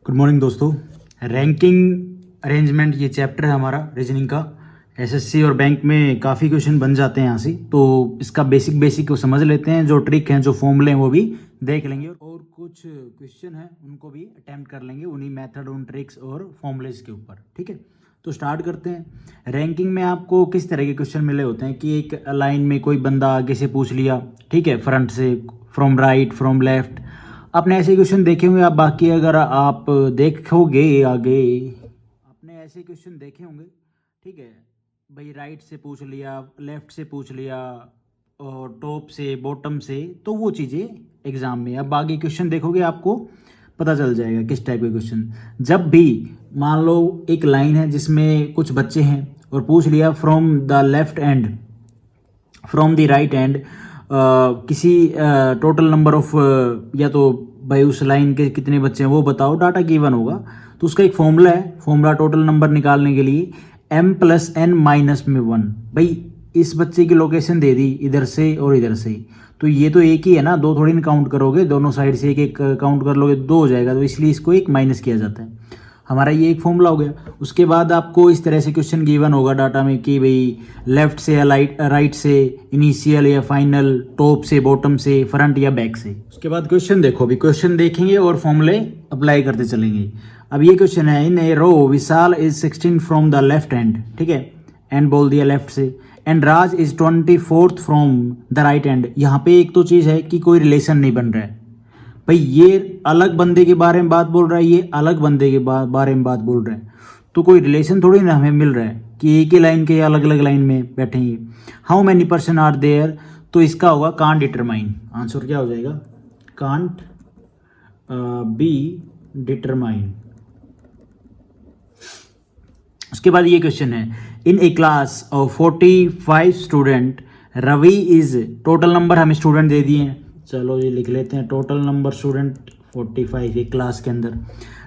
Good morning दोस्तों। Ranking arrangement ये chapter है हमारा रीजनिंग का। एसएससी और बैंक में काफ़ी क्वेश्चन बन जाते हैं यहाँ से, तो इसका बेसिक को समझ लेते हैं। जो ट्रिक हैं, जो फॉर्मूले हैं, वो भी देख लेंगे और कुछ क्वेश्चन हैं उनको भी अटेम्प्ट कर लेंगे, उन्हीं मेथड, उन ट्रिक्स और फॉर्मूलेज के ऊपर। ठीक है, तो स्टार्ट करते हैं। रैंकिंग में आपको किस तरह के क्वेश्चन मिले होते हैं कि एक लाइन में कोई बंदा आगे से पूछ लिया, ठीक है, फ्रंट से, फ्रॉम राइट, फ्रॉम लेफ्ट। आपने ऐसे क्वेश्चन देखे होंगे। आप बाकी अगर आप देखोगे आगे, आपने ऐसे क्वेश्चन देखे होंगे, ठीक है भाई। राइट से पूछ लिया, लेफ्ट से पूछ लिया और टॉप से, बॉटम से, तो वो चीज़ें एग्ज़ाम में अब आगे क्वेश्चन देखोगे आपको पता चल जाएगा किस टाइप के क्वेश्चन। जब भी मान लो एक लाइन है जिसमें कुछ बच्चे हैं और पूछ लिया from the left and, from the right and, किसी टोटल नंबर ऑफ, या तो भाई उस लाइन के कितने बच्चे हैं वो बताओ, डाटा गिवन होगा। तो उसका एक फॉर्मूला है, फॉर्मूला टोटल नंबर निकालने के लिए m+n-1। भाई इस बच्चे की लोकेशन दे दी इधर से और इधर से, तो ये तो एक ही है ना, दो थोड़ी ना काउंट करोगे, दोनों साइड से एक एक काउंट कर लोगे, दो हो जाएगा। तो इसलिए इसको एक माइनस किया जाता है। हमारा ये एक फॉर्मूला हो गया। उसके बाद आपको इस तरह से क्वेश्चन गिवन होगा डाटा में कि भाई लेफ्ट से या राइट से, इनिशियल या फाइनल, टॉप से, बॉटम से, फ्रंट या बैक से। उसके बाद क्वेश्चन देखो, अभी क्वेश्चन देखेंगे और फॉर्मूले अप्लाई करते चलेंगे। अब ये क्वेश्चन है, in a row Vishal is 16 from the left hand, ठीक है, एंड बोल दिया लेफ्ट से, and Raj is 24th from the right hand. यहाँ पे एक तो चीज़ है कि कोई रिलेशन नहीं बन रहा है। भाई ये अलग बंदे के बारे में बात बोल रहा है, ये अलग बंदे के बारे में बात बोल रहा है, तो कोई रिलेशन थोड़ी ना हमें मिल रहा है कि एक ही लाइन के अलग अलग लाइन में बैठेंगे। How many person are there, तो इसका होगा कांट डिटरमाइन। आंसर क्या हो जाएगा? Can't be determine. उसके बाद ये क्वेश्चन है, in a class of 45 student Ravi is, total number हमें स्टूडेंट दे दिए हैं, चलो ये लिख लेते हैं, टोटल नंबर स्टूडेंट 45 एक क्लास के अंदर।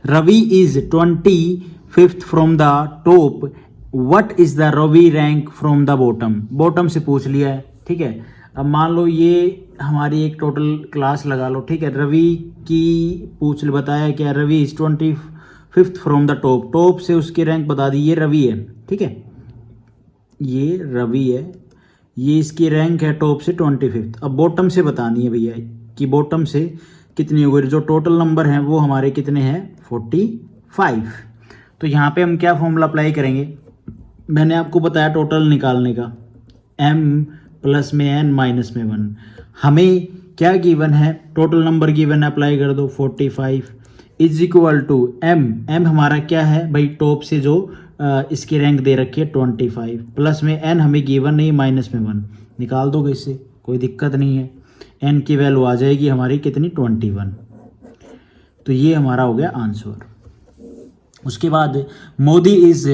Ravi is 25th from the top, what is the Ravi rank from the bottom. Bottom से पूछ लिया है, ठीक है। अब मान लो ये हमारी एक टोटल क्लास लगा लो, ठीक है। रवि की बताया क्या, Ravi is 25th from the top, top से उसकी रैंक बता दी, ये रवि है, ठीक है, ये रवि है, ये इसकी रैंक है टॉप से 25th। अब बॉटम से बतानी है भैया कि बॉटम से कितनी हो गई। जो टोटल नंबर हैं वो हमारे कितने हैं, 45। तो यहाँ पे हम क्या फॉर्मूला अप्लाई करेंगे, मैंने आपको बताया टोटल निकालने का, m+n-1। हमें क्या गिवन है, टोटल नंबर गिवन है, अप्लाई कर दो, 45 इज इक्वल टू m हमारा क्या है भाई, टॉप से जो इसकी रैंक दे रखी है 25, प्लस में n हमें गिवन नहीं, -1 निकाल दोगे, इससे कोई दिक्कत नहीं है। n की वैल्यू आ जाएगी हमारी कितनी, 21। तो ये हमारा हो गया आंसर। उसके बाद Modi is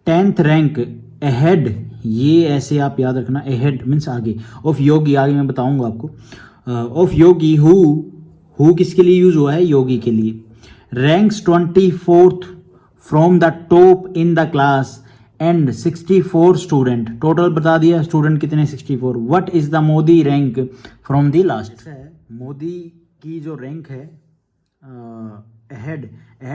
10th rank ahead, ये ऐसे आप याद रखना, अहेड मीन्स आगे, ऑफ योगी, आगे मैं बताऊंगा आपको, ऑफ योगी हु किसके लिए यूज हुआ है, योगी के लिए। Ranks 24th from the top in the class and 64 student, total बता दिया स्टूडेंट कितने, 64। What is the Modi rank from the last. Modi की जो रैंक है अहेड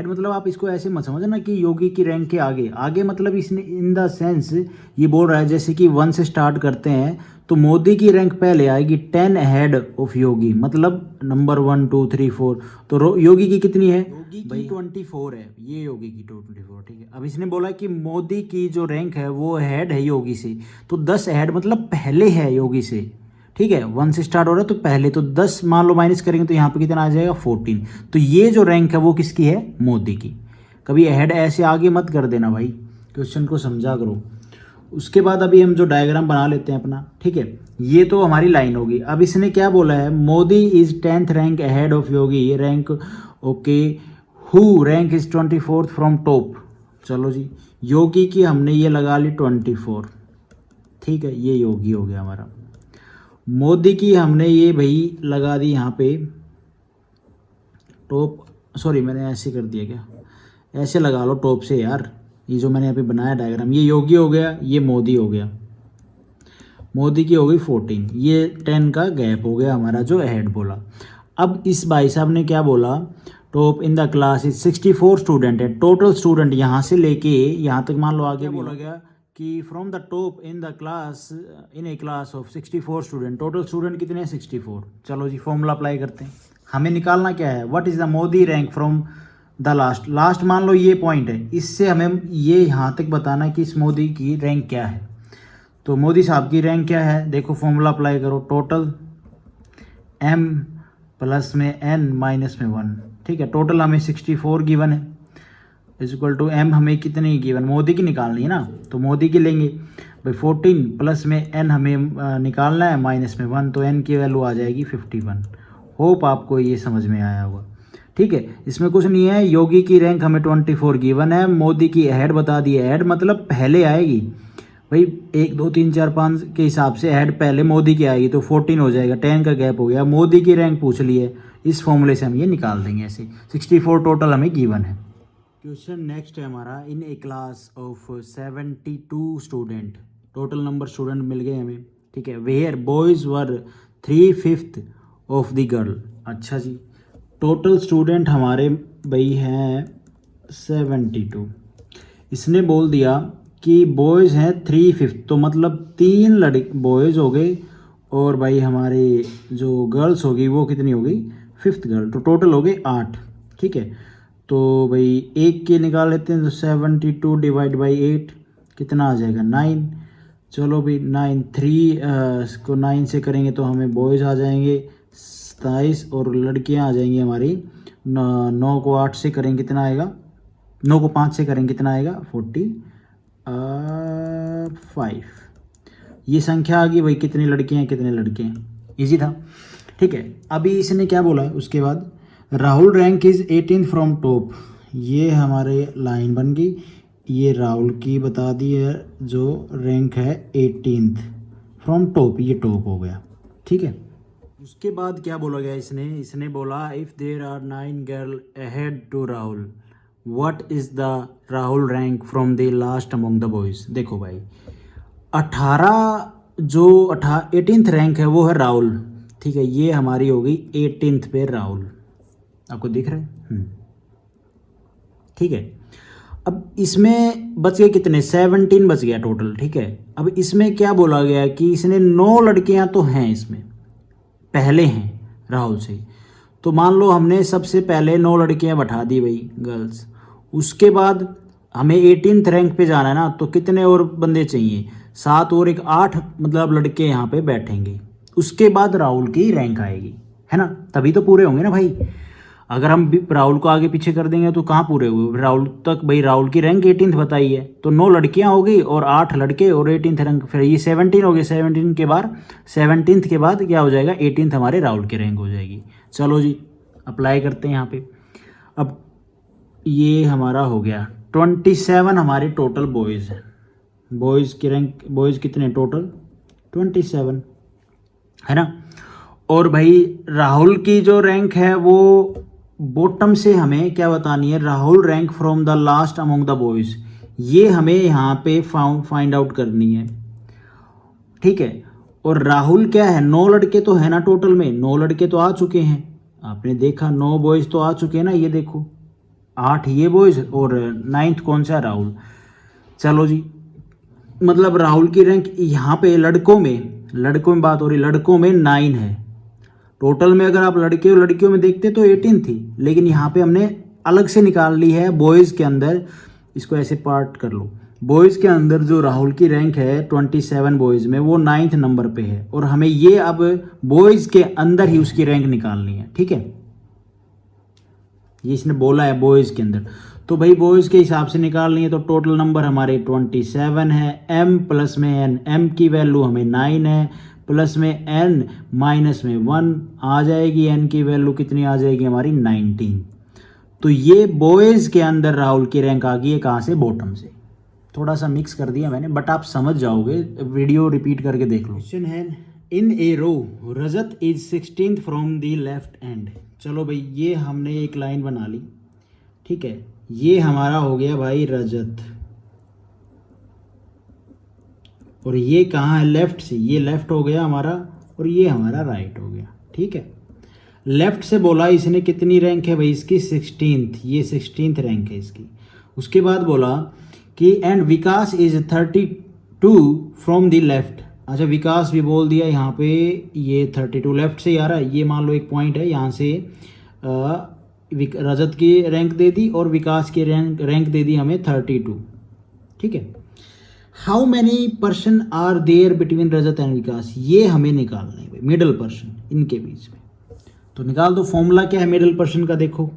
मतलब आप इसको ऐसे मत समझना कि योगी की रैंक के आगे, आगे मतलब इसने इन द सेंस ये बोल रहा है जैसे कि 1 से स्टार्ट करते हैं तो मोदी की रैंक पहले आएगी 10 अहेड ऑफ योगी, मतलब नंबर 1 2 3 4। तो योगी की कितनी है, योगी की 24 है, ये योगी की 24, ठीक है। अब इसने बोला कि मोदी की जो रैंक है वो अहेड है योगी से, तो 10 अहेड मतलब पहले है योगी से, ठीक है। 1 से स्टार्ट हो रहा है तो पहले, तो 10 मान लो माइनस करेंगे तो यहाँ पे कितना आ जाएगा, 14। तो ये जो रैंक है वो किसकी है, मोदी की। कभी अहेड ऐसे आगे मत कर देना भाई, क्वेश्चन को समझा करो। उसके बाद अभी हम जो डायग्राम बना लेते हैं अपना, ठीक है। ये तो हमारी लाइन होगी। अब इसने क्या बोला है, Modi is 10th rank ahead of योगी, ये rank okay. Who rank is 24th from top, चलो जी, योगी की हमने ये लगा ली 24, ठीक है, ये योगी हो गया हमारा। मोदी की हमने ये भाई लगा दी यहाँ पे टॉप, सॉरी मैंने ऐसे कर दिया क्या, ऐसे लगा लो टॉप से यार, ये जो मैंने यहाँ पे बनाया डायग्राम, ये योगी हो गया, ये मोदी हो गया, मोदी की हो गई 14, ये 10 का गैप हो गया हमारा जो अहेड बोला। अब इस भाई साहब ने क्या बोला, top in the class is 64 student है। टोटल स्टूडेंट यहाँ से लेके यहाँ तक मान लो आगे बोला गया कि from the top in the class in a class of 64 student, total student कितने हैं 64। चलो जी फॉर्मूला अप्लाई करते हैं। हमें निकालना क्या है, what is the Modi rank from the last. Last मान लो ये पॉइंट है, इससे हमें ये यहाँ तक बताना है कि इस मोदी की रैंक क्या है। तो मोदी साहब की रैंक क्या है, देखो फॉर्मूला अप्लाई करो, टोटल m प्लस में n माइनस में 1, ठीक है। टोटल हमें 64 गिवन है, इज इक्वल टू m हमें कितनी गिवन, मोदी की निकालनी है ना, तो मोदी की लेंगे भाई 14 प्लस में n हमें निकालना है माइनस में 1, तो n की वैल्यू आ जाएगी 51। होप आपको ये समझ में आया होगा, ठीक है। इसमें कुछ नहीं है, योगी की रैंक हमें 24 गिवन है, मोदी की ऐड बता दी है, ऐड मतलब पहले आएगी भाई 1 2 3 4 5 के हिसाब से ऐड पहले मोदी की आएगी, तो 14 हो जाएगा, 10 का गैप हो गया। मोदी की रैंक पूछ ली है, इस फॉर्मूले से हम ये निकाल देंगे ऐसे। 64 टोटल हमें गिवन है। क्वेश्चन नेक्स्ट है हमारा, in a class of 72 student, total number student मिल गए हमें, ठीक है। Where boys were 3/5 of the girl. अच्छा जी, टोटल स्टूडेंट हमारे भाई हैं 72, इसने बोल दिया कि बॉयज़ हैं 3/5, तो मतलब 3 लड़के बॉयज़ हो गए और भाई हमारे जो गर्ल्स होगी वो कितनी हो गई 5th गर्ल, तो टोटल हो गए 8, ठीक है। तो भाई एक के निकाल लेते हैं, तो 72 डिवाइड बाई 8 कितना आ जाएगा 9। चलो भाई 9 3 को 9 से करेंगे तो हमें बॉयज़ आ जाएंगे 27 और लड़कियां आ जाएंगी हमारी 9 को 8 से करेंगे कितना आएगा, 9 को 5 से करेंगे कितना आएगा 45। ये संख्या आ गई भाई, कितनी लड़कियां हैं कितने लड़के हैं, इजी था, ठीक है। अभी इसने क्या बोला है उसके बाद, Rahul rank is 18th from top, ये हमारे लाइन बन गई, ये राहुल की बता दी है जो रैंक है 18th फ्रॉम टॉप, ये टॉप हो गया, ठीक है। उसके बाद क्या बोला गया इसने बोला if there are 9 girl ahead to Rahul, what is the Rahul rank from the last among the boys. देखो भाई 18th रैंक है वो है राहुल, ठीक है। ये हमारी हो गई 18th पे राहुल, आपको दिख रहा है, ठीक है। अब इसमें बच गए कितने 17 बच गया टोटल, ठीक है। अब इसमें क्या बोला गया कि इसने 9 लड़कियां तो हैं इसमें पहले हैं राहुल से, तो मान लो हमने सबसे पहले 9 लड़कियां बैठा दी भाई गर्ल्स, उसके बाद हमें 18th रैंक पे जाना है ना, तो कितने और बंदे चाहिए 7 और 1 8 मतलब लड़के यहाँ पे बैठेंगे, उसके बाद राहुल की रैंक आएगी, है ना, तभी तो पूरे होंगे ना भाई। अगर हम राहुल को आगे पीछे कर देंगे तो कहाँ पूरे हुए, राहुल तक भाई राहुल की रैंक 18th बताई है, तो 9 लड़कियां हो गई और 8 लड़के और 18th रैंक, फिर ये 17 हो गए। 17th के बाद क्या हो जाएगा 18th हमारे राहुल की रैंक हो जाएगी। चलो जी अप्लाई करते हैं यहाँ पे। अब ये हमारा हो गया 27 हमारे टोटल बॉयज़ हैं, बॉयज़ की रैंक, बॉयज़ कितने टोटल 27, है ना। और भाई राहुल की जो रैंक है वो बॉटम से हमें क्या बतानी है, Rahul rank from the last among the boys, ये हमें यहाँ पे फाइंड आउट करनी है, ठीक है। और राहुल क्या है 9 लड़के तो है ना टोटल में, 9 लड़के तो आ चुके हैं, आपने देखा 9 बॉयज़ तो आ चुके हैं ना, ये देखो 8 ये बॉयज़ और 9th कौन सा राहुल। चलो जी मतलब राहुल की रैंक यहाँ पे लड़कों में बात हो रही, लड़कों में 9 है टोटल में। अगर आप लड़के और लड़कियों में देखते तो 18 थी, लेकिन यहाँ पे हमने अलग से निकाल ली है बॉयज़ के अंदर, इसको ऐसे पार्ट कर लो, बॉयज़ के अंदर जो राहुल की रैंक है 27 बॉयज़ में वो 9th नंबर पे है, और हमें ये अब बॉयज़ के अंदर ही उसकी रैंक निकालनी है, ठीक है। ये इसने बोला है बॉयज़ के अंदर, तो भाई बॉयज़ के हिसाब से निकालनी है, तो टोटल नंबर हमारे 27 है, m प्लस में n, m की वैल्यू हमें 9 है, प्लस में n माइनस में 1 आ जाएगी, n की वैल्यू कितनी आ जाएगी हमारी 19। तो ये बॉयज़ के अंदर राहुल की रैंक आ गई है, कहाँ से बॉटम से, थोड़ा सा मिक्स कर दिया मैंने बट आप समझ जाओगे, वीडियो रिपीट करके देख लो। क्वेश्चन है in a row Rajat is 16th from the left end. चलो भाई ये हमने एक लाइन बना ली, ठीक है, ये हमारा हो गया भाई रजत, और ये कहाँ है लेफ्ट से, ये लेफ्ट हो गया हमारा और ये हमारा राइट हो गया, ठीक है। लेफ्ट से बोला इसने कितनी रैंक है भाई इसकी 16th, ये 16th रैंक है इसकी। उसके बाद बोला कि and Vikas is 32 from the left. अच्छा विकास भी बोल दिया यहाँ पे, ये 32 लेफ्ट से आ रहा है, ये मान लो एक पॉइंट है, यहाँ से रजत की रैंक दे दी और विकास की रैंक दे दी हमें 32, ठीक है। How many person are there between Rajat and Vikas, ये हमें निकालना है भाई, मिडल पर्सन इनके बीच में। तो निकाल दो, फॉर्मूला क्या है मिडल पर्सन का, देखो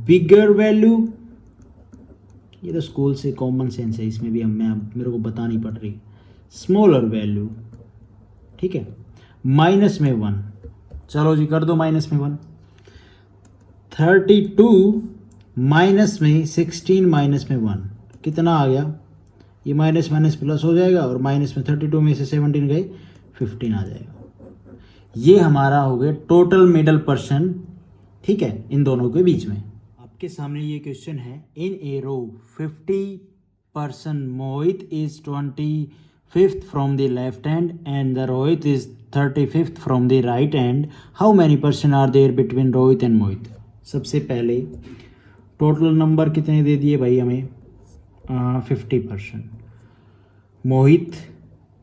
बिगर वैल्यू, ये तो स्कूल से कॉमन सेंस है, इसमें भी मेरे को बतानी पड़ रही, स्मॉलर वैल्यू, ठीक है, माइनस में 1। चलो जी कर दो माइनस में 1। 32 माइनस में 16 माइनस में 1 कितना आ गया, ये माइनस माइनस प्लस हो जाएगा और माइनस में 32 में से 17 गए 15 आ जाएगा। ये हमारा हो गया टोटल मिडल पर्सन, ठीक है, इन दोनों के बीच में। आपके सामने ये क्वेश्चन है, in a row 50% Mohit is 25th from the left hand and the Rohit is 35th from the right hand, how many person are there between Rohit and Mohit. सबसे पहले टोटल नंबर कितने दे दिए भाई हमें, 50%। मोहित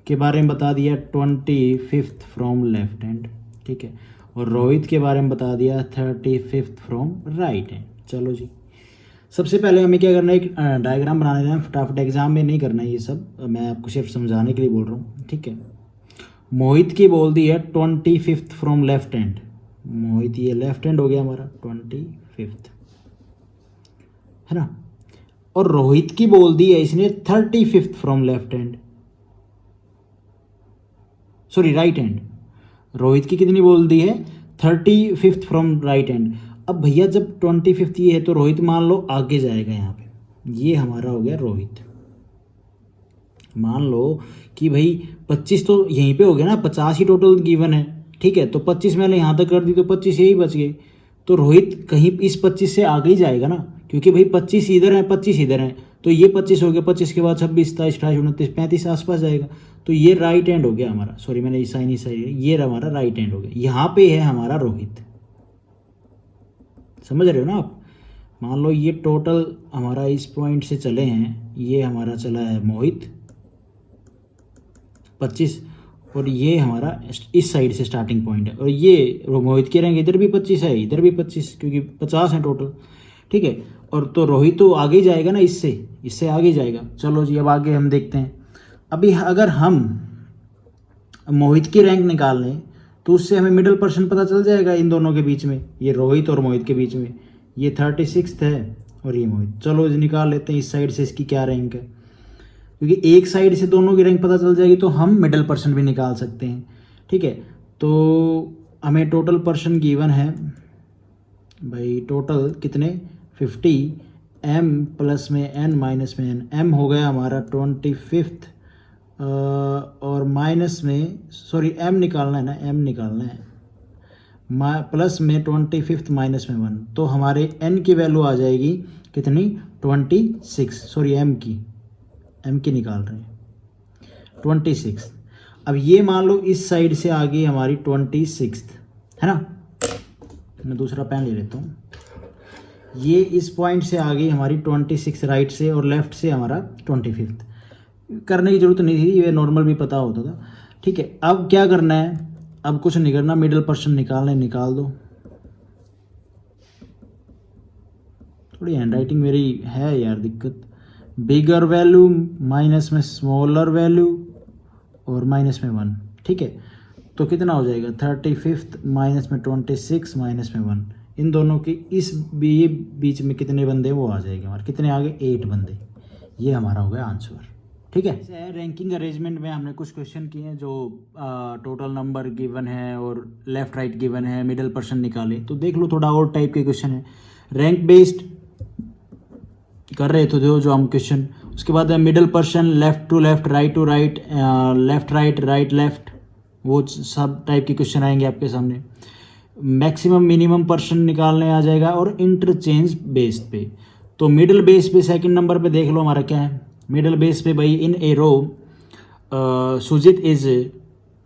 के बारे में बता दिया 25th फ्रॉम लेफ्ट हैंड, ठीक है, और रोहित के बारे में बता दिया 35th फ्रॉम राइट हैंड। चलो जी, सबसे पहले हमें क्या करना है, एक डायग्राम बना लेना है, फटाफट, एग्जाम में नहीं करना है ये सब, मैं आपको सिर्फ समझाने के लिए बोल रहा हूँ, ठीक है। मोहित की बोल दी है 25th फ्रॉम लेफ्ट हैंड, मोहित ये लेफ्ट हैंड हो गया हमारा 25th, है ना। और रोहित की बोल दी है इसने 35th from left hand, sorry right hand. Rohit की कितनी बोल दी है, 35th फ्रॉम राइट हैंड। अब भैया जब 25th ये है तो रोहित मान लो आगे जाएगा यहाँ पे, ये हमारा हो गया रोहित। मान लो कि भाई 25 तो यहीं पे हो गया ना, 50 ही टोटल गिवन है, ठीक है, तो 25 मैंने यहाँ तक कर दी तो 25 यही बच गए, तो रोहित कहीं इस 25 से आगे ही जाएगा ना, क्योंकि भाई 25 इधर है 25 इधर है, तो ये 25 हो गया, 25 के बाद 26, 27, 28, 29, 35 आसपास जाएगा, तो ये राइट हैंड हो गया हमारा, सॉरी मैंने साइन ही सही, ये हमारा राइट हैंड हो गया। यहाँ पे है हमारा रोहित, समझ रहे हो ना आप। मान लो ये टोटल हमारा इस पॉइंट से चले हैं, ये हमारा चला है मोहित 25, और ये हमारा इस साइड से स्टार्टिंग पॉइंट है, और ये मोहित के रहेंगे इधर भी 25 है इधर भी 25, क्योंकि 50 है टोटल, ठीक है। और तो रोहित तो आगे जाएगा ना, इससे आगे जाएगा। चलो जी अब आगे हम देखते हैं। अभी अगर हम मोहित की रैंक निकाल लें तो उससे हमें मिडिल पर्सन पता चल जाएगा इन दोनों के बीच में, ये रोहित और मोहित के बीच में, ये 36th है और ये मोहित। चलो निकाल लेते हैं इस साइड से इसकी क्या रैंक है, क्योंकि एक साइड से दोनों की रैंक पता चल जाएगी तो हम मिडिल पर्सन भी निकाल सकते हैं, ठीक है। तो हमें टोटल पर्सन गिवन है भाई, टोटल कितने 50, m प्लस में n माइनस में n, m हो गया हमारा 25th और माइनस में, सॉरी m निकालना है ना, m निकालना है, प्लस में 25th माइनस में 1, तो हमारे n की वैल्यू आ जाएगी कितनी 26, सॉरी m की निकाल रहे हैं 26। अब ये मान लो इस साइड से आ गई हमारी 26th, है ना, मैं दूसरा पेन ले लेता हूँ, ये इस पॉइंट से आ गई हमारी 26 राइट से, और लेफ़्ट से हमारा 25th। करने की ज़रूरत नहीं थी, ये नॉर्मल भी पता होता था, ठीक है। अब क्या करना है, अब कुछ नहीं करना, मिडिल पर्सन निकालना है, निकाल दो। थोड़ी हैंडराइटिंग मेरी है यार दिक्कत, बिगर वैल्यू माइनस में स्मॉलर वैल्यू और माइनस में 1, ठीक है। तो कितना हो जाएगा 35th माइनस में 26 माइनस में 1, इन दोनों की इस बीच में कितने बंदे वो आ जाएंगे हमारे, कितने आ गए 8 बंदे, ये हमारा हो गया आंसर, ठीक है। रैंकिंग अरेंजमेंट में हमने कुछ क्वेश्चन किए हैं जो टोटल नंबर गिवन है और लेफ्ट राइट गिवन है, मिडिल पर्सन निकाले, तो देख लो थोड़ा और टाइप के क्वेश्चन है। रैंक बेस्ड कर रहे थे जो हम क्वेश्चन, उसके बाद middle person, left to left, right to right, left right, right left, वो सब टाइप के क्वेश्चन आएंगे आपके सामने। मैक्सिमम मिनिमम पर्सन निकालने आ जाएगा, और इंटरचेंज बेस्ड पे, तो मिडिल बेस पे सेकंड नंबर पे देख लो हमारा क्या है। मिडिल बेस पे भाई इन a row Sujit is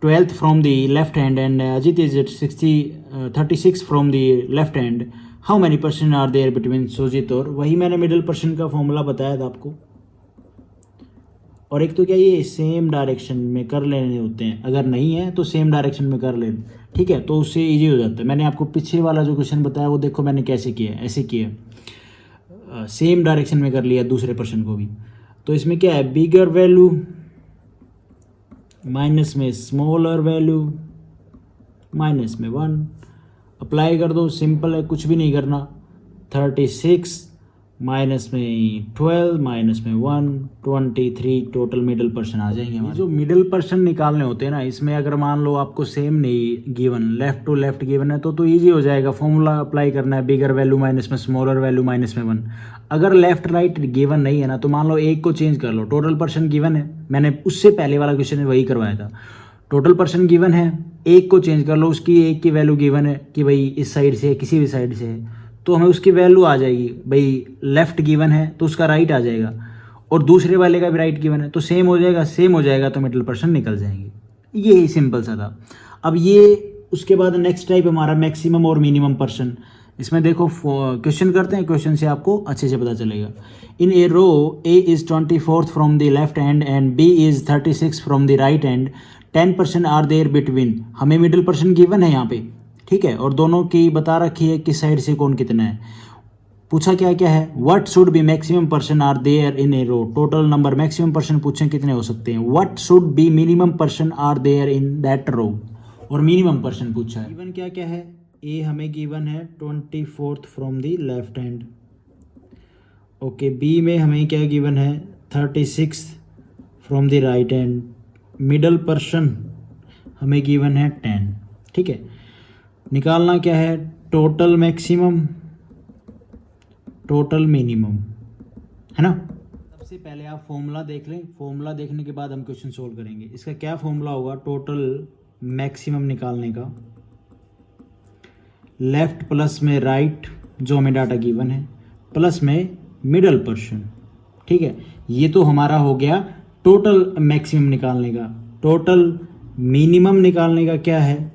12th from the left hand and Ajit is at 36 from the left hand. How many person are there between Sujit और वही मैंने मिडिल पर्सन का फॉर्मूला बताया था आपको। और एक तो क्या ये सेम डायरेक्शन में कर लेने होते हैं, अगर नहीं है तो सेम डायरेक्शन में कर लें, ठीक है, तो उससे इजी हो जाता है। मैंने आपको पीछे वाला जो क्वेश्चन बताया वो देखो मैंने कैसे किया है, ऐसे किया, सेम डायरेक्शन में कर लिया दूसरे पर्सन को भी। तो इसमें क्या है, बिगर वैल्यू माइनस में स्मॉलर वैल्यू माइनस में 1 अप्लाई कर दो, सिंपल है, कुछ भी नहीं करना। 36 माइनस में 12 माइनस में 1 23 टोटल मिडिल पर्सन आ जाएंगे हमारे। जो मिडिल पर्सन निकालने होते हैं ना, इसमें अगर मान लो आपको सेम नहीं given, left to left given है तो ईजी हो जाएगा, फॉर्मूला अप्लाई करना है, बिगर वैल्यू माइनस में स्मॉलर वैल्यू माइनस में 1। अगर लेफ्ट राइट गिवन नहीं है ना तो मान लो एक को चेंज कर लो, टोटल पर्सन गिवन है, मैंने उससे पहले वाला क्वेश्चन में वही करवाया था, टोटल पर्सन गिवन है, एक को चेंज कर लो, उसकी एक की वैल्यू गिवन है कि भाई इस साइड से किसी भी साइड से है तो हमें उसकी वैल्यू आ जाएगी, भाई लेफ़्ट गिवन है तो उसका राइट आ जाएगा, और दूसरे वाले का भी राइट गिवन है तो सेम हो जाएगा, सेम हो जाएगा तो मिडिल पर्सन निकल जाएंगे। ये ही सिंपल सा था। अब ये उसके बाद नेक्स्ट टाइप हमारा मैक्सिमम और मिनिमम पर्सन। इसमें देखो क्वेश्चन करते हैं, क्वेश्चन से आपको अच्छे से पता चलेगा। In a row A is 24th from the left hand and B is 36 from the right hand, 10% are there between. हमें मिडिल पर्सन गिवन है यहाँ पे, ठीक है, और दोनों की बता रखी है किस साइड से कौन कितना है। पूछा क्या क्या है, what should be maximum person are there in a row, total number maximum person पूछें कितने हो सकते हैं। What should be minimum person are there in that row, और मिनिमम पर्सन पूछा है। गिवन क्या क्या है, ए हमें गिवन है 24th from the left hand, okay, B में हमें क्या गिवन है 36 from the right hand, middle person हमें गिवन है 10, ठीक है। निकालना क्या है, टोटल मैक्सिमम टोटल मिनिमम, है ना। सबसे पहले आप फॉर्मूला देख लें, फॉर्मूला देखने के बाद हम क्वेश्चन सोल्व करेंगे। इसका क्या फॉर्मूला होगा, टोटल मैक्सिमम निकालने का, लेफ्ट प्लस में राइट जो हमें डाटा गिवन है, प्लस में मिडल पर्सन, ठीक है। ये तो हमारा हो गया टोटल मैक्सिमम निकालने का। टोटल मिनिमम निकालने का क्या है,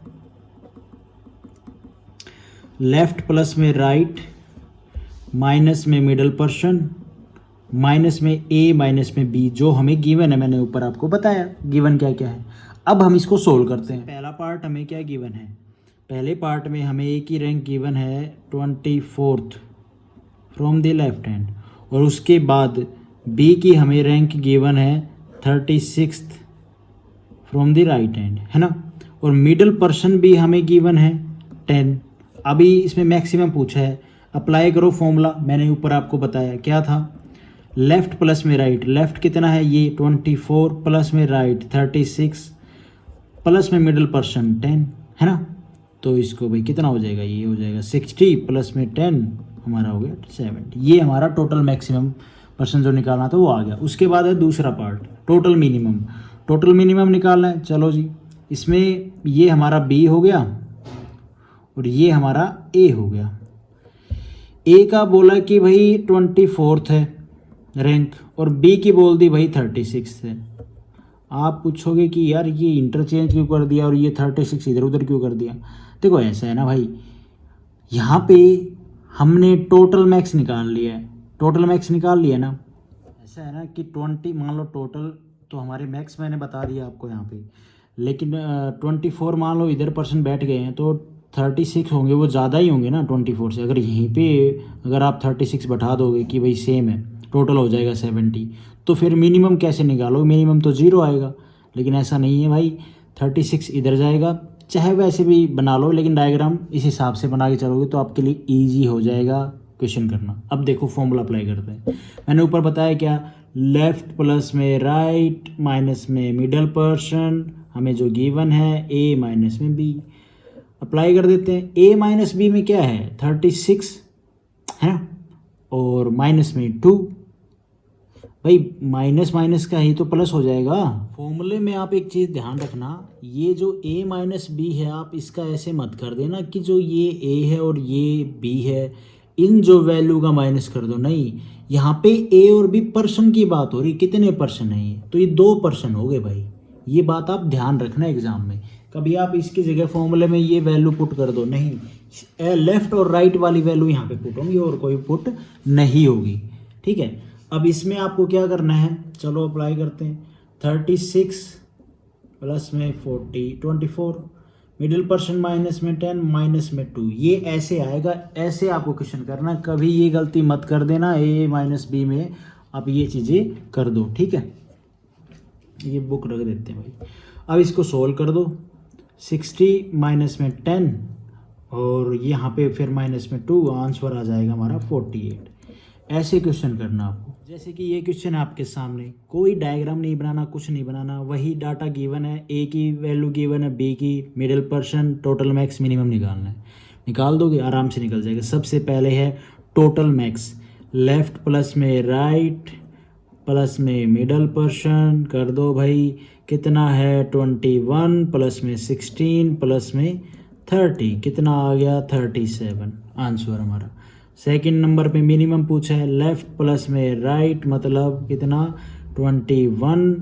लेफ्ट प्लस में राइट माइनस में मिडल पर्सन माइनस में ए माइनस में बी जो हमें गिवन है, मैंने ऊपर आपको बताया गिवन क्या क्या है। अब हम इसको सोल्व करते हैं। पहला पार्ट हमें क्या गिवन है, पहले पार्ट में हमें ए की रैंक गिवन है 24th from the left hand, और उसके बाद बी की हमें रैंक गिवन है 36 फ्रॉम द राइट हैंड, है ना, और मिडल पर्सन भी हमें गिवन है 10। अभी इसमें मैक्सिमम पूछा है, अप्लाई करो फॉर्मूला, मैंने ऊपर आपको बताया क्या था, लेफ़्ट प्लस में राइट, लेफ़्ट कितना है ये 24 प्लस में राइट 36 प्लस में मिडल पर्सन 10, है ना। तो इसको भाई कितना हो जाएगा, ये हो जाएगा 60 प्लस में 10 हमारा हो गया 70। ये हमारा टोटल मैक्सिमम पर्सन जो निकालना था वो आ गया। उसके बाद है दूसरा part, total minimum. Total minimum निकालना है, चलो जी, इसमें ये हमारा बी हो गया और ये हमारा ए हो गया। ए का बोला कि भाई 24th है रैंक, और बी की बोल दी भाई 36 है। आप पूछोगे कि यार ये इंटरचेंज क्यों कर दिया और ये 36 इधर उधर क्यों कर दिया। देखो ऐसा है ना भाई, यहाँ पे हमने टोटल मैक्स निकाल लिया है, टोटल मैक्स निकाल लिया ना। ऐसा है ना कि 20 मान लो टोटल, तो हमारे मैक्स मैंने बता दिया आपको यहाँ पे, लेकिन 24 मान लो इधर पर्सन बैठ गए हैं तो 36 होंगे, वो ज़्यादा ही होंगे ना 24 से। अगर यहीं पे अगर आप 36 बैठा दोगे कि भाई सेम है, टोटल हो जाएगा 70, तो फिर मिनिमम कैसे निकालोगे, मिनिमम तो 0 आएगा। लेकिन ऐसा नहीं है भाई, 36 इधर जाएगा, चाहे वैसे भी बना लो, लेकिन डायग्राम इस हिसाब से बना के चलोगे तो आपके लिए ईजी हो जाएगा क्वेश्चन करना। अब देखो फॉर्मूला अप्लाई करते हैं। मैंने ऊपर बताया क्या, लेफ़्ट प्लस में राइट माइनस में मिडल पर्सन, हमें जो गिवन है ए माइनस में बी, अप्लाई कर देते हैं। ए माइनस बी में क्या है 36 है ना, और माइनस में 2, भाई माइनस माइनस का ही तो प्लस हो जाएगा। फॉर्मूले में आप एक चीज़ ध्यान रखना, ये जो a माइनस बी है आप इसका ऐसे मत कर देना कि जो ये a है और ये b है, इन जो वैल्यू का माइनस कर दो, नहीं, यहाँ पे a और b पर्सन की बात हो रही, कितने पर्सन है ये, तो ये 2 पर्सन हो गए भाई, ये बात आप ध्यान रखना एग्जाम में, कभी आप इसकी जगह फॉर्मूले में ये वैल्यू पुट कर दो, नहीं, लेफ्ट और राइट वाली वैल्यू यहाँ पे पुट होंगी और कोई पुट नहीं होगी, ठीक है। अब इसमें आपको क्या करना है, चलो अप्लाई करते हैं। 36 प्लस में 40 24, मिडिल पर्सन माइनस में 10 माइनस में 2, ये ऐसे आएगा, ऐसे आपको क्वेश्चन करना, कभी ये गलती मत कर देना ए माइनस बी में आप ये चीज़ें कर दो, ठीक है। ये बुक रख देते हैं भाई। अब इसको सोल्व कर दो, 60 माइनस में 10 और यहाँ पे फिर माइनस में 2, आंसर आ जाएगा हमारा 48। ऐसे क्वेश्चन करना आपको, जैसे कि ये क्वेश्चन आपके सामने, कोई डायग्राम नहीं बनाना, कुछ नहीं बनाना, वही डाटा गिवन है, ए की वैल्यू गिवन है, बी की, middle person, total max, minimum निकालना है। निकाल दोगे, आराम से निकल जाएगा। सबसे पहले है टोटल मैक्स, लेफ्ट प्लस में राइट प्लस में मिडल पर्सन कर दो भाई, कितना है 21 प्लस में 16 प्लस में 30, कितना आ गया 37, आंसर हमारा। सेकंड नंबर पे मिनिमम पूछा है, लेफ्ट प्लस में राइट मतलब कितना 21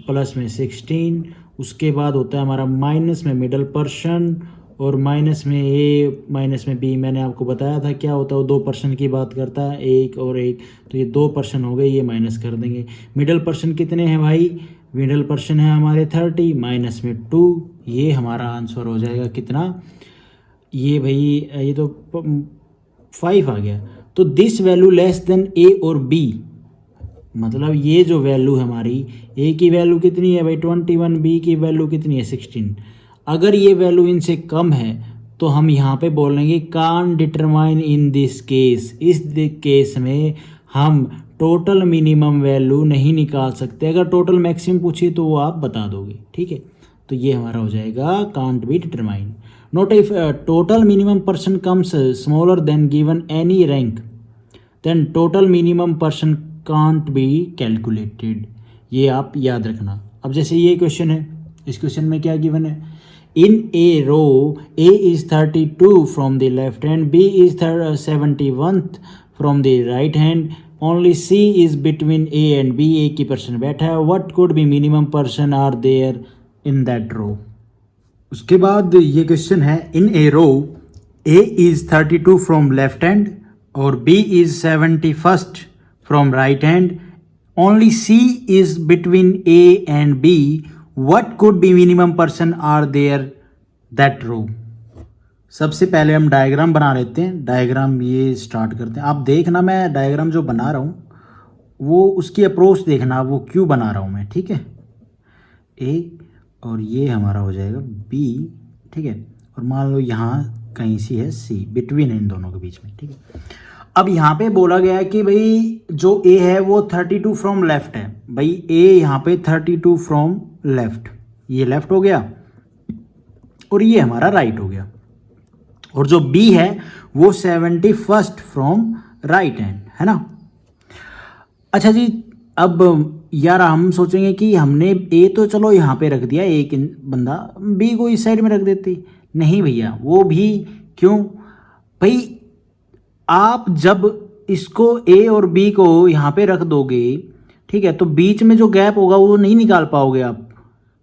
प्लस में 16, उसके बाद होता है हमारा माइनस में मिडल पर्सन और माइनस में ए माइनस में बी। मैंने आपको बताया था क्या होता है, वो 2% की बात करता है, एक और एक, तो ये 2% हो गए, ये माइनस कर देंगे। मिडल पर्सन कितने हैं भाई, मिडल पर्सन है हमारे 30 माइनस में 2, ये हमारा आंसर हो जाएगा कितना, ये भाई ये तो 5 आ गया। तो दिस वैल्यू लेस देन ए और बी, मतलब ये जो वैल्यू हमारी, ए की वैल्यू कितनी है भाई 21, बी की वैल्यू कितनी है 16, अगर ये वैल्यू इनसे कम है तो हम यहाँ पे बोलेंगे कान डिटरमाइन इन दिस केस, इस केस में हम टोटल मिनिमम वैल्यू नहीं निकाल सकते। अगर टोटल मैक्सिमम पूछिए तो वो आप बता दोगे, ठीक है। तो ये हमारा हो जाएगा can't be determine. Note if total minimum person comes smaller than given any rank then total minimum person can't be calculated, ये आप याद रखना। अब जैसे ये क्वेश्चन है, इस क्वेश्चन में क्या गिवन है, in a row A is 32 from the left hand, B is 71 from the right hand, only C is between A and B, A की पर्सन बैठा है, what could be minimum person are there in that row. उसके बाद ये question है, in a row A is 32 from left hand और B is 71 from right hand, only C is between A and B, what could be minimum person are there that row. सबसे पहले हम diagram बना लेते हैं, diagram ये start करते हैं। आप देखना मैं डायग्राम जो बना रहा हूँ वो उसकी अप्रोच देखना, वो क्यों बना रहा हूँ मैं, ठीक है। ए और ये हमारा हो जाएगा बी, ठीक है, और मान लो यहाँ कहीं सी है सी, बिटवीन इन दोनों के बीच में, ठीक है। अब यहाँ पे बोला गया है कि भाई जो ए है वो 32 फ्रॉम लेफ्ट है, भाई ए यहाँ पे 32 फ्रॉम लेफ्ट, ये लेफ्ट हो गया और ये हमारा राइट हो गया, और जो बी है वो 71 फ्रॉम राइट हैंड, है ना। अच्छा जी, अब यार हम सोचेंगे कि हमने ए तो चलो यहाँ पे रख दिया एक बंदा, बी को इस साइड में रख देते, नहीं भैया, वो भी क्यों भाई, आप जब इसको ए और बी को यहाँ पे रख दोगे, ठीक है, तो बीच में जो गैप होगा वो नहीं निकाल पाओगे आप,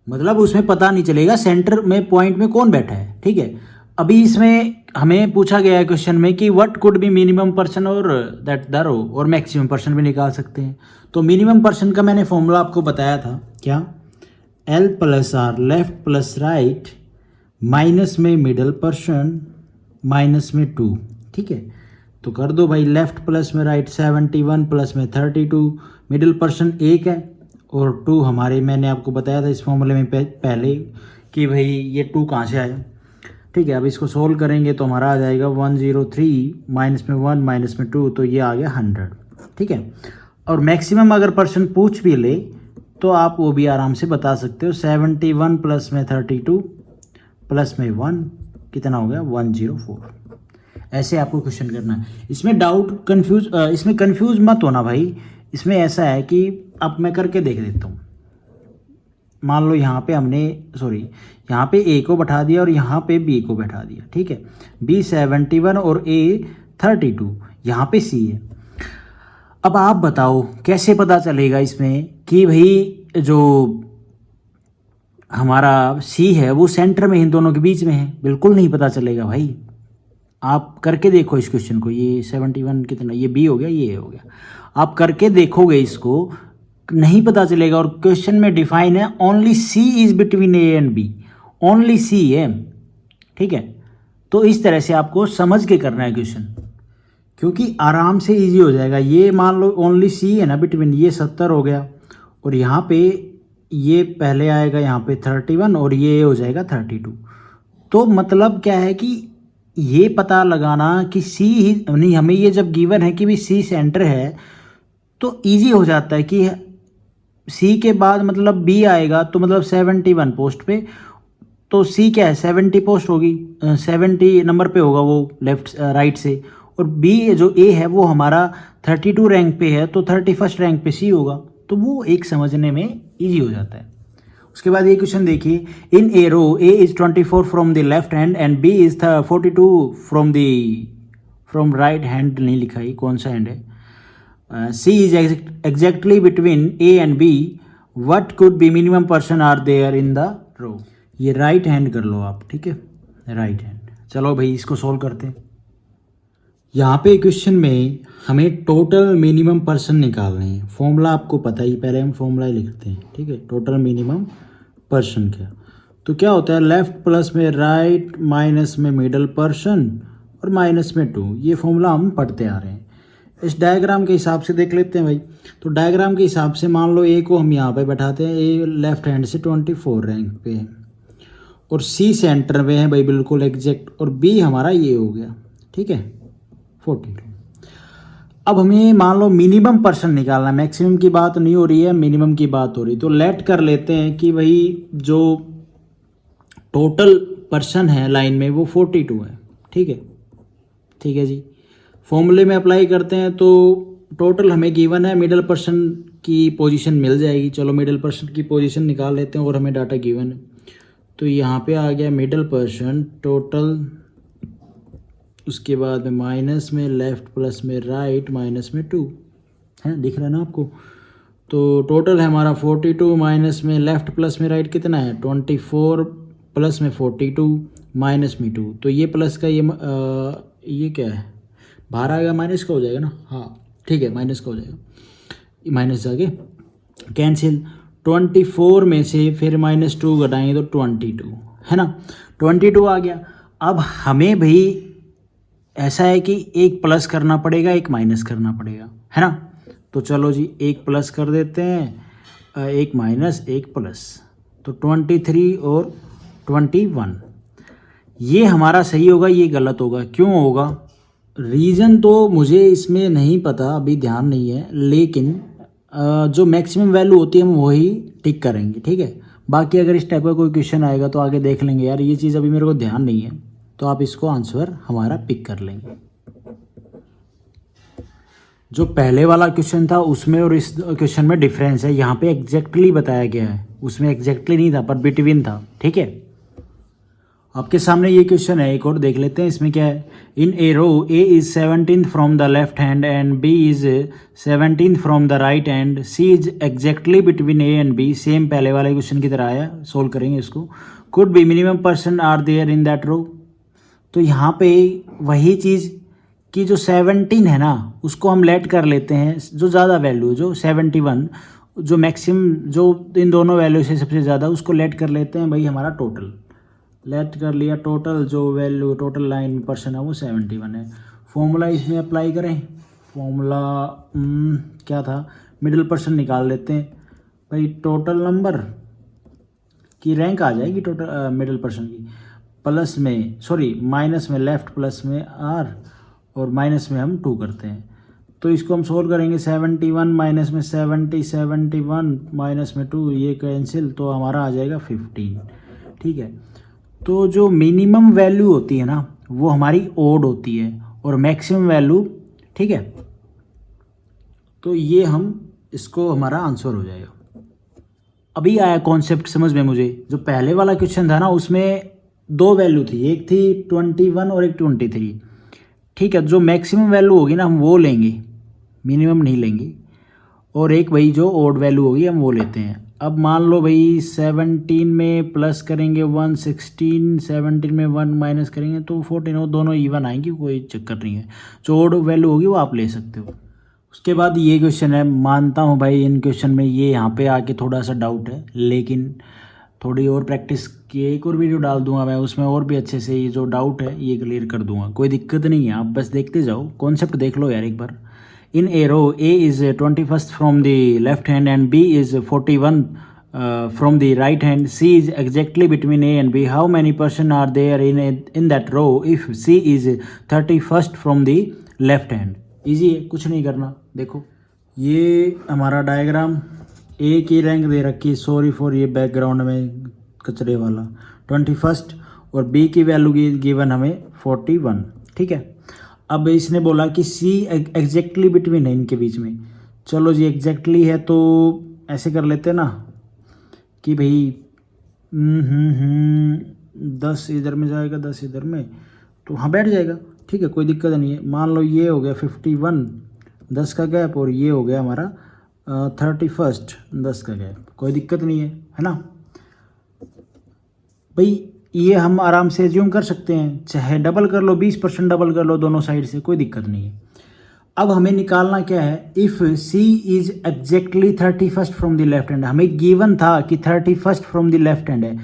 मतलब उसमें पता नहीं चलेगा सेंटर में पॉइंट में कौन बैठा है, ठीक है। अभी इसमें हमें पूछा गया है क्वेश्चन में कि what could be minimum person और दैट द रो, और मैक्सिमम पर्सन भी निकाल सकते हैं। तो मिनिमम पर्सन का मैंने फॉर्मूला आपको बताया था क्या, L plus R, left plus right, minus में मिडल पर्सन माइनस में 2, ठीक है। तो कर दो भाई, लेफ्ट प्लस में राइट 71 प्लस में 32, मिडिल पर्सन 1 है और 2 हमारे, मैंने आपको बताया था इस फॉर्मूले में पहले कि भाई ये 2 कहाँ से आया, ठीक है। अब इसको सोल्व करेंगे तो हमारा आ जाएगा 103 माइनस में 1 माइनस में 2, तो ये आ गया 100, ठीक है। और मैक्सिमम अगर पर्सन पूछ भी ले तो आप वो भी आराम से बता सकते हो, 71 प्लस में 32 प्लस में 1 कितना हो गया 104। ऐसे आपको क्वेश्चन करना है। इसमें डाउट इसमें कंफ्यूज मत होना भाई, इसमें ऐसा है कि अब मैं करके देख देता हूँ। मान लो यहाँ पे हमने यहाँ पे ए को बैठा दिया और यहाँ पे बी को बैठा दिया, ठीक है। बी 71 और ए 32, यहाँ पे सी है। अब आप बताओ कैसे पता चलेगा इसमें कि भाई जो हमारा सी है वो सेंटर में इन दोनों के बीच में है, बिल्कुल नहीं पता चलेगा भाई। आप करके देखो इस क्वेश्चन को, ये 71 कितना, ये बी हो गया, ये हो गया, आप करके देखोगे इसको, नहीं पता चलेगा। और क्वेश्चन में डिफाइन है only C is between A and B, only C है, ठीक है। तो इस तरह से आपको समझ के करना है क्वेश्चन, क्योंकि आराम से इजी हो जाएगा। ये मान लो ओनली सी है ना बिटवीन, ये 70 हो गया, और यहाँ पे ये पहले आएगा यहाँ पे 31, और ये हो जाएगा 32। तो मतलब क्या है कि ये पता लगाना कि सी ही नहीं, हमें ये जब गिवन है कि भी सी सेंटर है तो इजी हो जाता है कि सी के बाद मतलब बी आएगा, तो मतलब 71 पोस्ट पे, तो सी क्या है 70 पोस्ट होगी, 70 नंबर पे होगा वो लेफ्ट राइट से, और बी जो ए है वो हमारा 32 रैंक पे है, तो 31 रैंक पे सी होगा। तो वो एक समझने में इजी हो जाता है। उसके बाद ये क्वेश्चन देखिए, in a row A is 24 from the left hand and B is 42 from right hand, नहीं लिखा है कौन सा हैंड है। C is exactly between A and B, what could be minimum person are there in the row. ये right hand कर लो आप, ठीक है, राइट हैंड। चलो भाई इसको सॉल्व करते हैं। यहाँ पे क्वेश्चन में हमें टोटल मिनिमम पर्सन निकालने हैं। फॉर्मूला आपको पता ही, पहले हम फॉर्मूला ही लिखते हैं, ठीक है। टोटल मिनिमम पर्सन क्या, तो क्या होता है, लेफ्ट प्लस में राइट माइनस में मिडल पर्सन और माइनस में 2। ये फॉर्मूला हम पढ़ते आ रहे हैं। इस डायग्राम के हिसाब से देख लेते हैं भाई। तो डायग्राम के हिसाब से मान लो ए को हम यहाँ पे बैठाते हैं, ए लेफ्ट हैंड से 24 रैंक पे है, और सी सेंटर में है भाई बिल्कुल एग्जैक्ट, और बी हमारा ये हो गया, ठीक है 42। अब हमें मान लो मिनिमम पर्सन निकालना है, मैक्सिमम की बात नहीं हो रही है, मिनिमम की बात हो रही। तो लेट कर लेते हैं कि भाई जो टोटल पर्सन है लाइन में वो 42 है, ठीक है, ठीक है जी। फॉर्मूले में अप्लाई करते हैं तो टोटल हमें गिवन है, मिडल पर्सन की पोजीशन मिल जाएगी। चलो मिडल पर्सन की पोजीशन निकाल लेते हैं, और हमें डाटा गिवन है। तो यहाँ पे आ गया मिडल पर्सन टोटल, उसके बाद में माइनस में लेफ्ट प्लस में राइट माइनस में 2 है, दिख रहा है ना आपको। तो टोटल है हमारा 42 माइनस में लेफ्ट प्लस में राइट कितना है 24 प्लस में 42 माइनस में 2। तो ये प्लस का ये क्या है, बाहर आएगा, माइनस का हो जाएगा ना, हाँ ठीक है माइनस का हो जाएगा, माइनस जाके कैंसिल। 24 में से फिर -2 घटाएंगे तो 22 है ना, 22 आ गया। अब हमें भाई ऐसा है कि एक प्लस करना पड़ेगा, एक माइनस करना पड़ेगा, है ना। तो चलो जी एक प्लस कर देते हैं, एक माइनस एक प्लस, तो 23 और 21। ये हमारा सही होगा, ये गलत होगा। क्यों होगा, रीज़न तो मुझे इसमें नहीं पता, अभी ध्यान नहीं है, लेकिन जो मैक्सिमम वैल्यू होती है हम वही टिक करेंगे, ठीक है। बाकी अगर इस टाइप का कोई क्वेश्चन आएगा तो आगे देख लेंगे। यार ये चीज़ अभी मेरे को ध्यान नहीं है, तो आप इसको आंसर हमारा पिक कर लेंगे। जो पहले वाला क्वेश्चन था उसमें और इस क्वेश्चन में डिफरेंस है, यहाँ पे एग्जैक्टली बताया गया है, उसमें एग्जैक्टली नहीं था पर बिटवीन था, ठीक है। आपके सामने ये क्वेश्चन है, एक और देख लेते हैं। इसमें क्या है, in a row A is 17th from the left hand and B is 17th from the right hand, C is exactly between A and B. Same पहले वाले क्वेश्चन की तरह आया, सोल्व करेंगे इसको। Could be minimum person are there in that row. तो यहाँ पे वही चीज़ कि जो 17 है ना उसको हम लेट कर लेते हैं, जो ज़्यादा वैल्यू जो 71, जो मैक्सिमम जो इन दोनों वैल्यू से सबसे ज़्यादा, उसको लेट कर लेते हैं भाई हमारा टोटल। लेट कर लिया टोटल, जो वैल्यू टोटल लाइन पर्सन है वो 71 है। फॉर्मूला इसमें अप्लाई करें, फॉर्मूला क्या था, मिडिल पर्सन निकाल लेते हैं भाई। टोटल नंबर की रैंक आ जाएगी टोटल मिडिल पर्सन की, प्लस में सॉरी माइनस में लेफ्ट प्लस में आर, और माइनस में हम 2 करते हैं। तो इसको हम सोल्व करेंगे, 71 माइनस में 70, 71 माइनस में 2, ये कैंसिल, तो हमारा आ जाएगा 15, ठीक है। तो जो मिनिमम वैल्यू होती है ना वो हमारी ओड होती है, और मैक्सिमम वैल्यू, ठीक है। तो ये हम इसको हमारा आंसर हो जाएगा। अभी आया कॉन्सेप्ट समझ में मुझे। जो पहले वाला क्वेश्चन था ना उसमें 2 वैल्यू थी, एक थी 21 और एक 23, ठीक है। जो मैक्सिमम वैल्यू होगी ना हम वो लेंगे, मिनिमम नहीं लेंगे, और एक वही जो ओड वैल्यू होगी हम वो लेते हैं। अब मान लो भाई 17 में प्लस करेंगे 1, 16, 17 में 1 माइनस करेंगे तो 14, वो दोनों इवन आएंगी, कोई चक्कर नहीं है। जो ओड वैल्यू होगी वो आप ले सकते हो। उसके बाद ये क्वेश्चन है, मानता हूँ भाई इन क्वेश्चन में ये यहाँ पे आके थोड़ा सा डाउट है, लेकिन थोड़ी और प्रैक्टिस की एक और वीडियो डाल दूंगा मैं, उसमें और भी अच्छे से ये जो डाउट है ये क्लियर कर दूंगा। कोई दिक्कत नहीं है, आप बस देखते जाओ, कॉन्सेप्ट देख लो यार एक बार। इन a row A is 21st from the left hand and B is 41 from the right hand. C is exactly between A and B. How many person are there in that row if C is 31st from the left hand? Easy है, कुछ नहीं करना। देखो ये हमारा diagram, ए की rank दे रखी, sorry for ये बैकग्राउंड में कचरे वाला, 21st, और बी की वैल्यू गिवन हमें 41, ठीक है। अब इसने बोला कि सी एग्जैक्टली बिटवीन है इनके बीच में। चलो जी एग्जैक्टली है तो ऐसे कर लेते हैं ना कि भाई 10 इधर में जाएगा 10 इधर में, तो हाँ बैठ जाएगा, ठीक है, कोई दिक्कत नहीं है। मान लो ये हो गया 51 10 का गैप, और ये हो गया हमारा 31 10 का गैप, कोई दिक्कत नहीं है ना भाई। ये हम आराम से एज्यूम कर सकते हैं, चाहे डबल कर लो, 20% डबल कर लो दोनों साइड से, कोई दिक्कत नहीं है। अब हमें निकालना क्या है, if C is exactly 31st from the left hand. हमें गिवन था कि 31st from the left hand है,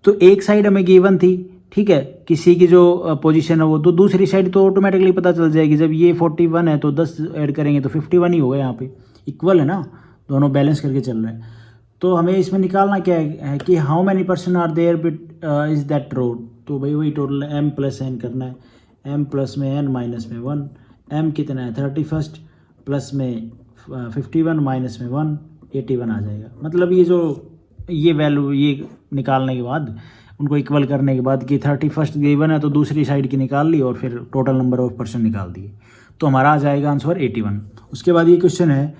तो एक साइड हमें गिवन थी, ठीक है, कि सी की जो पोजीशन है वो, तो दूसरी साइड तो ऑटोमेटिकली पता चल जाएगी। जब ये 41 है तो 10 ऐड करेंगे तो 51 ही होगा, यहाँ पे इक्वल है ना, दोनों बैलेंस करके चल रहे हैं। तो हमें इसमें निकालना क्या है कि how many person are there is that row. तो भाई वही टोटल m प्लस n करना है, m प्लस में n माइनस में 1, m कितना है 31 प्लस में 51 माइनस में 1, 81 आ जाएगा। मतलब ये जो ये वैल्यू ये निकालने के बाद, उनको इक्वल करने के बाद कि 31 गिवन है तो दूसरी साइड की निकाल ली और फिर टोटल नंबर ऑफ पर्सन निकाल दिए, तो हमारा आ जाएगा आंसर 81। उसके बाद ये क्वेश्चन है,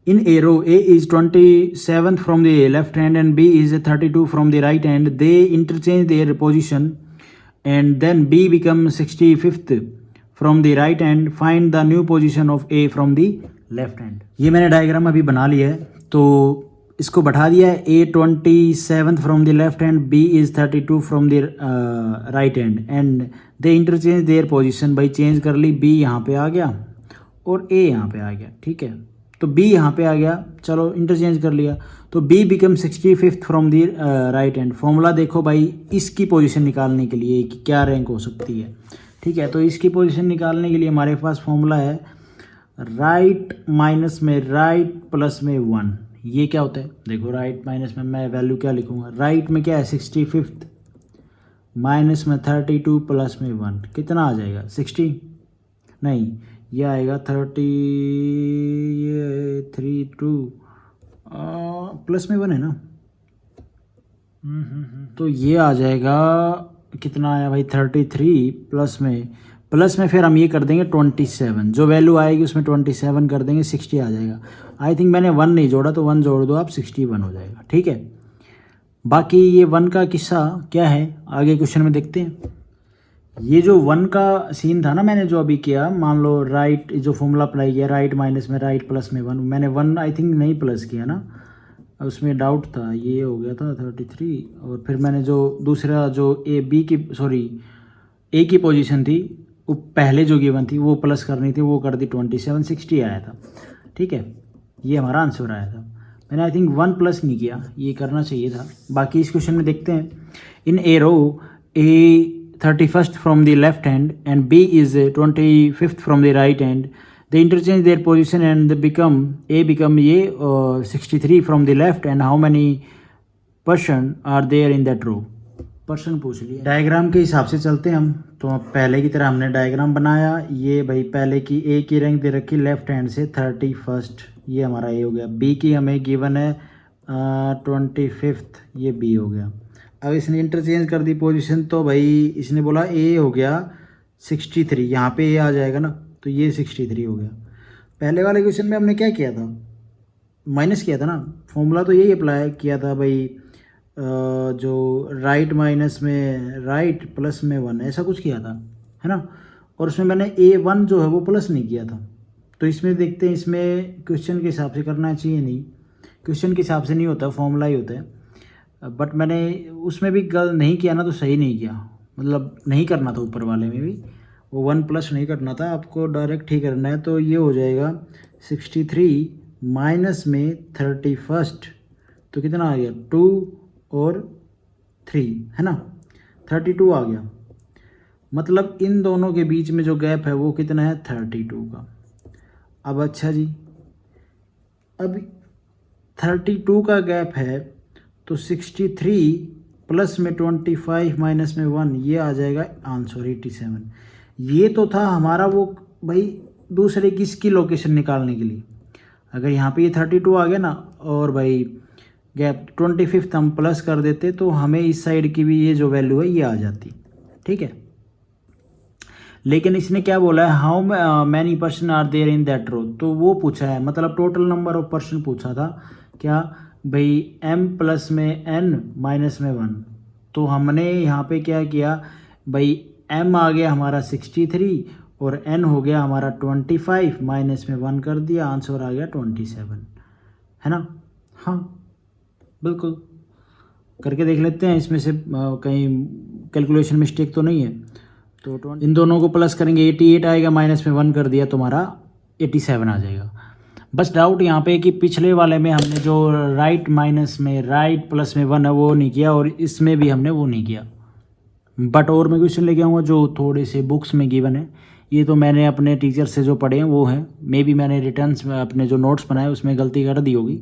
in a row A is 27th from the left hand and B is 32 from the right hand. They interchange their position and then B becomes 65th from the right hand. Find the new position of A from the left hand. ये मैंने diagram अभी बना लिया है, तो इसको बैठा दिया है। A 27th from the left hand, B is 32 from the right hand and they interchange their position। भाई चेंज कर ली, B यहाँ पे आ गया और A यहाँ पे आ गया, ठीक है, तो B यहाँ पे आ गया, चलो इंटरचेंज कर लिया, तो B become 65th from the right hand. Formula देखो भाई, इसकी पोजीशन निकालने के लिए कि क्या रैंक हो सकती है, ठीक है, तो इसकी पोजीशन निकालने के लिए हमारे पास फॉर्मूला है राइट माइनस में राइट प्लस में 1। ये क्या होता है, देखो राइट माइनस में मैं वैल्यू क्या लिखूँगा, राइट में क्या है 65th माइनस में 32 प्लस में 1, कितना आ जाएगा 60, नहीं ये आएगा 32 प्लस में 1 है ना, तो ये आ जाएगा, कितना आया भाई 33 प्लस में फिर हम ये कर देंगे 27, जो वैल्यू आएगी उसमें 27 कर देंगे, 60 आ जाएगा। आई थिंक मैंने 1 नहीं जोड़ा, तो 1 जोड़ दो आप, 61 हो जाएगा, ठीक है। बाकी ये 1 का किस्सा क्या है आगे क्वेश्चन में देखते हैं। ये जो 1 का सीन था ना मैंने जो अभी किया, मान लो राइट जो फॉर्मूला अप्लाई किया, राइट माइनस में राइट प्लस में 1, मैंने 1 आई थिंक नहीं प्लस किया ना, उसमें डाउट था, ये हो गया था 33, और फिर मैंने जो दूसरा जो ए की पोजीशन थी वो पहले जो गिवन थी वो प्लस करनी थी, वो कर दी 27, 60 आया था, ठीक है, ये हमारा आंसर आया था। मैंने आई थिंक 1 प्लस नहीं किया, ये करना चाहिए था। बाकी इस क्वेश्चन में देखते हैं, इन a row A 31st from the left hand and B is 25th from the right hand. They interchange their position and they become 63 from the left, and how many person are there in that row? Person पूछ लिया। Diagram के हिसाब से चलते हैं हम, तो पहले की तरह हमने डायग्राम बनाया। ये भाई पहले की ए की रैंक दे रखी लेफ्ट हैंड से 31st, ये हमारा ए हो गया। बी की हमें गिवन है 25th, ये बी हो गया। अब इसने इंटरचेंज कर दी पोजीशन, तो भाई इसने बोला ए हो गया 63, यहाँ पे ए आ जाएगा ना, तो ये 63 हो गया। पहले वाले क्वेश्चन में हमने क्या किया था, माइनस किया था ना, फॉर्मूला तो यही अप्लाई किया था भाई, जो राइट माइनस में राइट प्लस में 1 ऐसा कुछ किया था, है ना। और उसमें मैंने A1 जो है वो प्लस नहीं किया था। तो इसमें देखते हैं, इसमें क्वेश्चन के हिसाब से करना चाहिए नहीं, क्वेश्चन के हिसाब से नहीं होता, फॉर्मूला ही होता है। बट मैंने उसमें भी गलत नहीं किया ना, तो सही नहीं किया, मतलब नहीं करना था ऊपर वाले में भी, वो 1 प्लस नहीं करना था, आपको डायरेक्ट ही करना है। तो ये हो जाएगा 63 माइनस में 31, तो कितना आ गया 2 और 3 है ना, 32 आ गया। मतलब इन दोनों के बीच में जो गैप है वो कितना है 32 का। अब अच्छा जी, अब 32 का गैप है, तो 63 प्लस में 25 माइनस में 1, ये आ जाएगा आंसर 87। ये तो था हमारा वो भाई दूसरे किसकी लोकेशन निकालने के लिए। अगर यहाँ पे ये 32 आ गया ना, और भाई गैप 25 हम प्लस कर देते, तो हमें इस साइड की भी ये जो वैल्यू है ये आ जाती, ठीक है। लेकिन इसने क्या बोला है, how many person are there in that row, तो वो पूछा है, मतलब टोटल नंबर ऑफ पर्सन पूछा था क्या भाई, m प्लस में n माइनस में 1। तो हमने यहाँ पे क्या किया भाई, m आ गया हमारा 63 और n हो गया हमारा 25, माइनस में 1 कर दिया, आंसर आ गया 27, है ना। हाँ बिल्कुल, करके देख लेते हैं, इसमें से कहीं कैलकुलेशन मिस्टेक तो नहीं है। तो इन दोनों को प्लस करेंगे 88 आएगा, माइनस में 1 कर दिया, तुम्हारा 87 आ जाएगा। बस डाउट यहाँ पे कि पिछले वाले में हमने जो राइट माइनस में राइट प्लस में 1 है वो नहीं किया, और इसमें भी हमने वो नहीं किया। बट और मैं क्वेश्चन लेके आऊँगा जो थोड़े से बुक्स में गिवन है, ये तो मैंने अपने टीचर से जो पढ़े हैं वो हैं, मे बी मैंने रिटर्न्स में अपने जो नोट्स बनाए उसमें गलती कर दी होगी,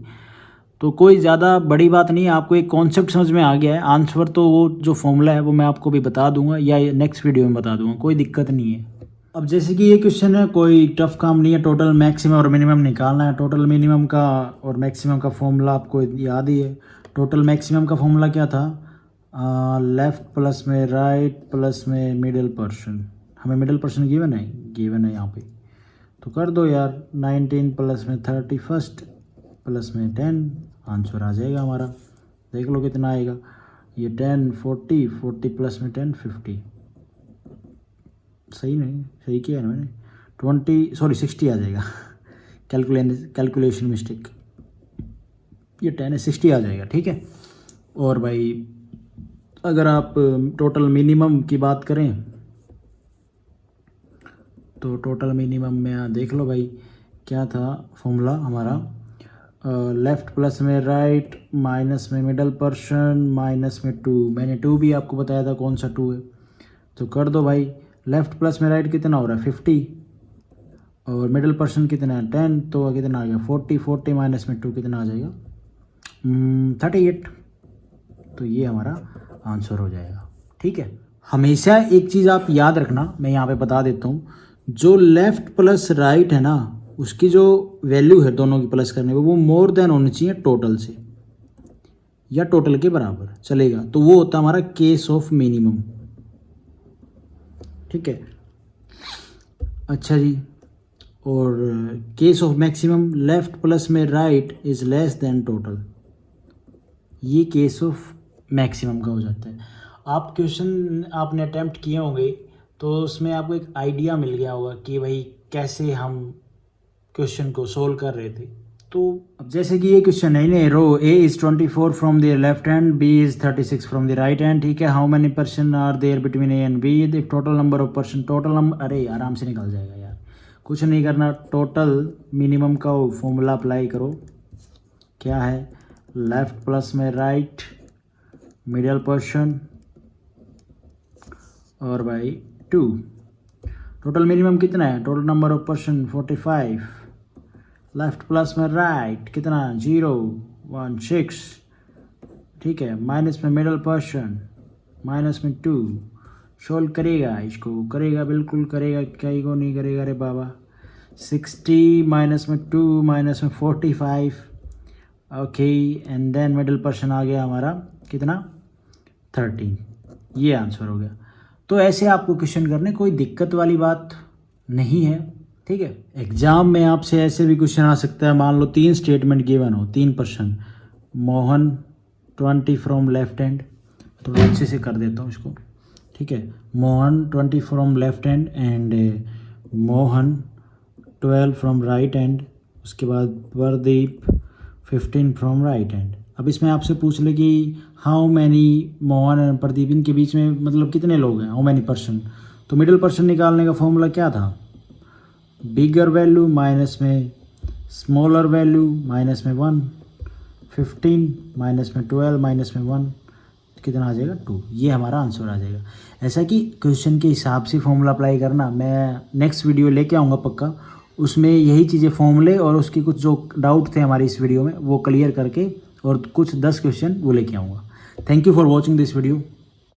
तो कोई ज़्यादा बड़ी बात नहीं है। आपको एक कॉन्सेप्ट समझ में आ गया है, आंसर तो वो जो फॉर्मूला है वो मैं आपको भी बता दूंगा या नेक्स्ट वीडियो में बता दूंगा, कोई दिक्कत नहीं है। अब जैसे कि ये क्वेश्चन है, कोई टफ काम नहीं है, टोटल मैक्सिमम और मिनिमम निकालना है। टोटल मिनिमम का और मैक्सिमम का फॉर्मूला आपको याद ही है। टोटल मैक्सिमम का फॉर्मूला क्या था, लेफ़्ट प्लस में राइट प्लस में मिडिल पर्सन, हमें मिडिल पर्सन गिवन है यहाँ पे, तो कर दो यार, 19 प्लस में 31 प्लस में 10, आंसर आ जाएगा हमारा। देख लो कितना आएगा, ये 10 40 प्लस में 10 50, सही नहीं, सही किया है ना मैंने, 60 आ जाएगा। कैलकुलेशन मिस्टेक, ये 10 है 60 आ जाएगा, ठीक है। और भाई अगर आप टोटल मिनिमम की बात करें, तो टोटल मिनिमम में देख लो भाई क्या था फॉर्मूला हमारा, लेफ़्ट प्लस में राइट माइनस में मिडल पर्सन माइनस में 2, मैंने 2 भी आपको बताया था कौन सा 2 है, तो कर दो भाई। लेफ़्ट प्लस में राइट कितना हो रहा है 50, और मिडल पर्सन कितना है 10, तो कितना आ गया 40 माइनस में 2 कितना आ जाएगा 38, तो ये हमारा आंसर हो जाएगा, ठीक है। हमेशा एक चीज़ आप याद रखना, मैं यहाँ पे बता देता हूँ, जो लेफ़्ट प्लस राइट है ना, उसकी जो वैल्यू है दोनों की प्लस करने पे, वो मोर देन होनी चाहिए टोटल से, या टोटल के बराबर चलेगा, तो वो होता है हमारा केस ऑफ मिनिमम, ठीक है। अच्छा जी, और case of maximum, left plus में right is less than total, ये केस ऑफ मैक्सिमम का हो जाता है। आप क्वेश्चन आपने अटैम्प्ट किए होंगे, तो उसमें आपको एक आइडिया मिल गया होगा कि भाई कैसे हम क्वेश्चन को सोल्व कर रहे थे। तो अब जैसे कि ये क्वेश्चन है ना, row A is 24 from the left hand, B is 36 from the right hand, ठीक है। How many person are there between A and B, the total number of person, total number, अरे आराम से निकल जाएगा यार, कुछ नहीं करना, टोटल मिनिमम का फॉर्मूला अप्लाई करो। क्या है, लेफ़्ट प्लस में राइट मिडिल पर्सन और भाई 2, टोटल मिनिमम कितना है, total number of person 45, left plus में राइट कितना 0 1 6, ठीक है, माइनस में मिडिल पर्सन माइनस में 2, सोल्व करेगा, इसको करेगा, बिल्कुल करेगा, कहीं को नहीं करेगा रे बाबा। 60 माइनस में 2 माइनस में 45, okay, and then middle person आ गया हमारा कितना 13, ये आंसर हो गया। तो ऐसे आपको क्वेश्चन करने, कोई दिक्कत वाली बात नहीं है, ठीक है। एग्जाम में आपसे ऐसे भी क्वेश्चन आ सकता है, मान लो 3 स्टेटमेंट गिवन हो, 3 person, Mohan 20 from left hand, थोड़ा अच्छे से कर देता हूँ इसको, ठीक है। Mohan 20 from left hand and Mohan 12 from right hand, उसके बाद प्रदीप 15 फ्रॉम राइट हैंड। अब इसमें आपसे पूछ ले कि how many Mohan and Pradeep, इनके बीच में मतलब कितने लोग हैं, हाउ मैनी पर्सन। तो मिडिल पर्सन निकालने का फॉर्मूला क्या था, बिगर वैल्यू माइनस में स्मॉलर वैल्यू माइनस में 1, 15 माइनस में 12 माइनस में 1 कितना आ जाएगा 2। ये हमारा आंसर आ जाएगा। ऐसा कि क्वेश्चन के हिसाब से फॉर्मूला अप्लाई करना, मैं नेक्स्ट वीडियो लेके आऊँगा पक्का, उसमें यही चीज़ें फॉर्मूले और उसके कुछ जो डाउट थे हमारी इस वीडियो में वो क्लियर करके और कुछ 10 क्वेश्चन वो लेके आऊँगा। Thank you for watching this video.